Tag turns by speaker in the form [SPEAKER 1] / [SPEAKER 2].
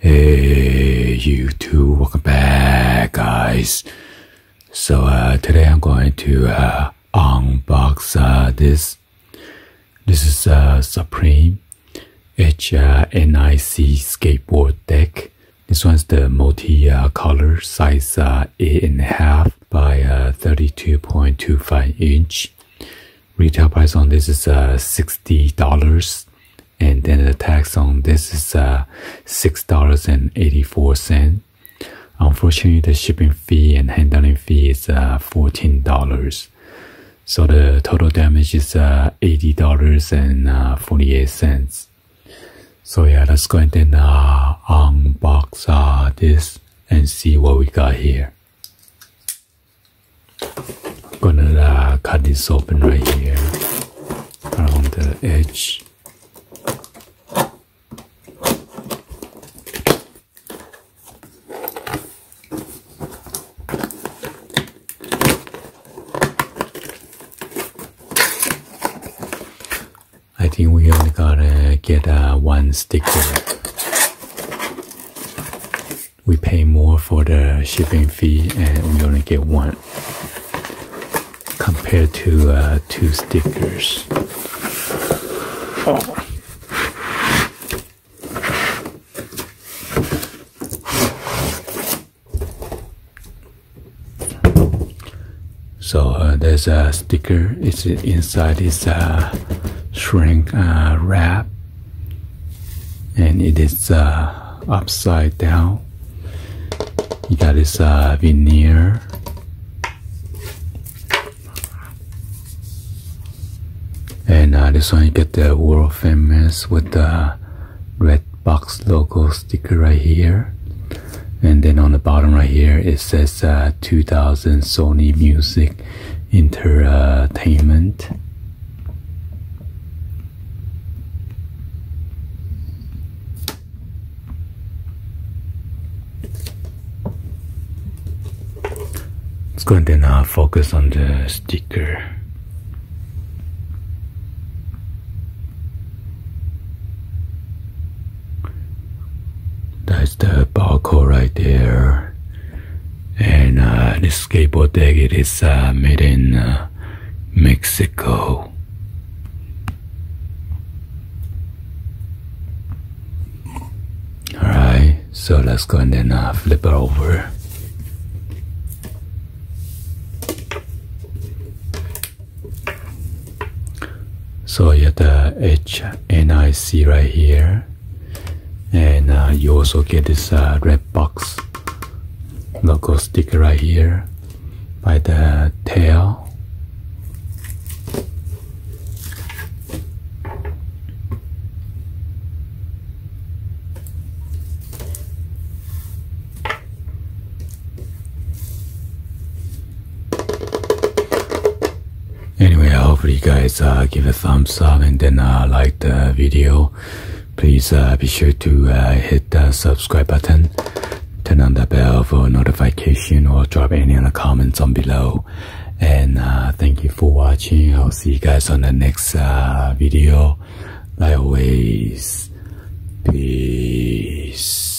[SPEAKER 1] Hey YouTube, welcome back guys. So today I'm going to unbox this. This is Supreme HNIC skateboard deck. This one's the multi-color size 8.5 by 32.25 inch. Retail price on this is $60. And then the tax on this is $6.84. Unfortunately, the shipping fee and handling fee is $14. So the total damage is $80.48. So yeah, let's go ahead and unbox this and see what we got here. I'm gonna cut this open right here around the edge. I think we only gotta get one sticker. We pay more for the shipping fee and we only get one compared to 2 stickers. Oh. So there's a sticker. It's inside is shrink wrap, and it is upside down. You got this veneer, and this one you get the world famous with the red box logo sticker right here. And then on the bottom right here it says 2000 Sony Music Entertainment. Let's go ahead and focus on the sticker. That's the barcode right there. And this skateboard deck, it is made in Mexico. Alright, so let's go ahead and flip it over. So you have the HNIC right here, and you also get this red box logo sticker right here by the tail. Anyway, hopefully you guys give a thumbs up and then like the video. Please be sure to hit the subscribe button, turn on the bell for notification, or drop any other comments on below. And thank you for watching. I'll see you guys on the next video. Like always, peace.